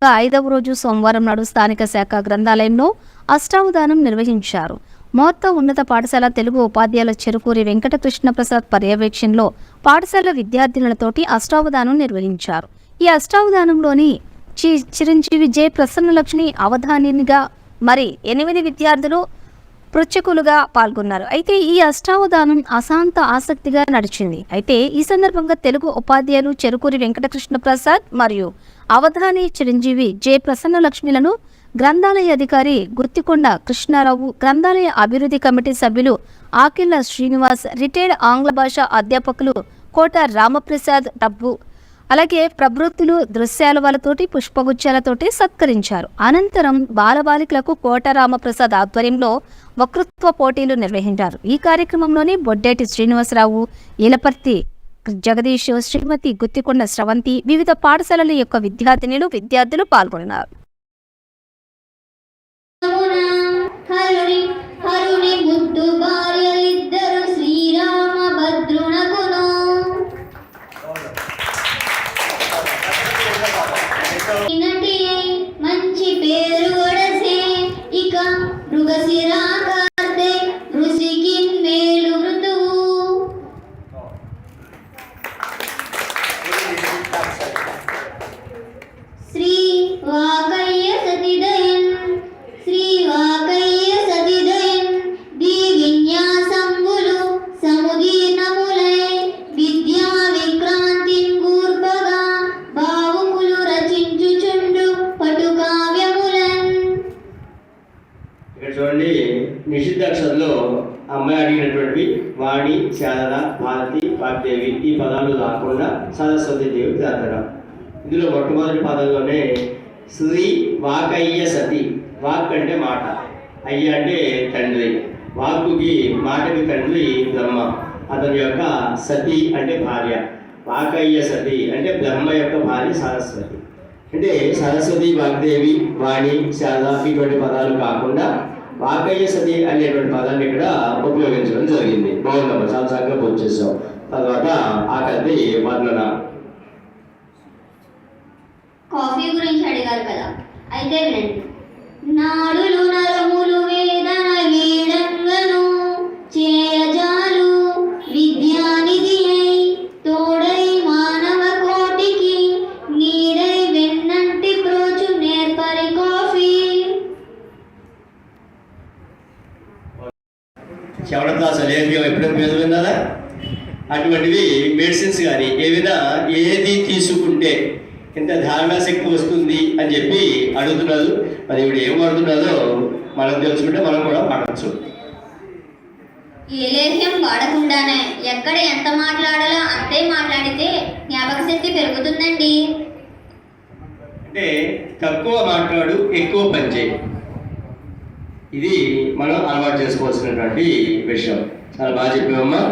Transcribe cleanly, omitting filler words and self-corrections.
5వ రోజు సోమవారం నాడు స్థానిక శాఖ గ్రంథాలయంలో అష్టావధానం నిర్వహించారు. మోత్త ఉన్నత పాఠశాల తెలుగు ఉపాధ్యాయుల చెరుకూరి వెంకటకృష్ణ ప్రసాద్ పర్యవేక్షణలో పాఠశాల విద్యార్థినులతోటి అష్టావధానం నిర్వహించారు. ఈ అష్టావధానంలోని చిరంజీవి జె ప్రసన్నలక్ష్మి అవధానినిగా మరి 8 విద్యార్థులు పృచ్ఛకులుగా పాల్గొన్నారు. అయితే ఈ అష్టావధానం అశాంత ఆసక్తిగా నడిచింది. అయితే ఈ సందర్భంగా తెలుగు ఉపాధ్యాయులు చెరుకూరి వెంకటకృష్ణ ప్రసాద్ మరియు అవధాని చిరంజీవి జె ప్రసన్నలక్ష్మిలను గ్రంథాలయ అధికారి గుర్తికొండ కృష్ణారావు, గ్రంథాలయ అభివృద్ధి కమిటీ సభ్యులు ఆకిళ్ల శ్రీనివాస్, రిటైర్డ్ ఆంగ్ల భాష అధ్యాపకులు కోట రామప్రసాద్ డబ్బు, అలాగే ప్రవృత్తులు దృశ్యాలతోటి పుష్పగుచ్చాలతోటి సత్కరించారు. అనంతరం బాలబాలికలకు కోట రామప్రసాద్ ఆధ్వర్యంలో వక్తృత్వ పోటీలు నిర్వహించారు. ఈ కార్యక్రమంలోని బొడ్డేటి శ్రీనివాసరావు, ఈలపర్తి జగదీష్, శ్రీమతి గుత్తికొండ స్రవంతి, వివిధ పాఠశాలల యొక్క విద్యార్థులు పాల్గొన్నారు. మంచి పేరు ఒడసే ఇక మృగశిరాకార్తె ఋషికిన్ మేలు ఋతువు. శ్రీ వాకయ్య సతిదయన్ శ్రీ వాకయ్య సతిదయన్ ది విన్యాసంబులు సముదీర్ణములై విద్యా విక్రాంతిన్ గూర్పగా భావుకులు రచించుచుండు పటుకావ్యములన్. ఇక్కడ చూడండి, నిషిద్ధాక్షరంలో అమ్మాయి అడిగినటువంటి వాణి, శారద, భారతి, వాగ్దేవి ఈ పదాలు కాకుండా సరస్వతి దేవి దాతడం. ఇందులో మొట్టమొదటి పదంలోనే శ్రీ వాకయ్య సతి, వాక్ అంటే మాట, అయ్య అంటే తండ్రి, వాక్కుకి మాటకి తండ్రి బ్రహ్మ, అతని యొక్క సతి అంటే భార్య. వాకయ్య సతి అంటే బ్రహ్మ యొక్క భార్య సరస్వతి. అంటే సరస్వతి, వాగ్దేవి, వాణి, శారద ఇటువంటి పదాలు కాకుండా వాకయ్య సతి అనేటువంటి పదాన్ని ఇక్కడ ఉపయోగించడం జరిగింది. బాగుందమ్మా, చాలా చక్కగా పూర్తి చేసాం. తర్వాత ఆఖరిది వర్ణన. కాఫీ గురించి అడిగారు కదా, అయితే వినండి. నాడులు నరములు వేదన వీడంగను చేయజాలు విద్యానిధి తోడై మానవ కోటికి నీడై వెన్నంటి ప్రోచు నేర్పరి కాఫీ. శవణదాస లేహ్యం ఎప్పుడైనా పేరు విన్నారా? అటువంటివి మెడిసిన్స్ కానీ ఏదైనా ఏది తీసుకుంటే ఇంత ధారణాశక్తి వస్తుంది అని చెప్పి అడుగుతున్నారు. మరి ఇప్పుడు ఏం వాడుతున్నారో మనం తెలుసుకుంటే మనం కూడా వాడచ్చు. ఏ లేహ్యం వాడకుండానే ఎక్కడ ఎంత మాట్లాడాలో అంతే మాట్లాడితే జ్ఞాపక శక్తి పెరుగుతుందండి. అంటే తక్కువ మాట్లాడు, ఎక్కువ పనిచేయి. ఇది మనం అలవాటు చేసుకోవాల్సినటువంటి విషయం. చాలా బాగా చెప్పామమ్మా.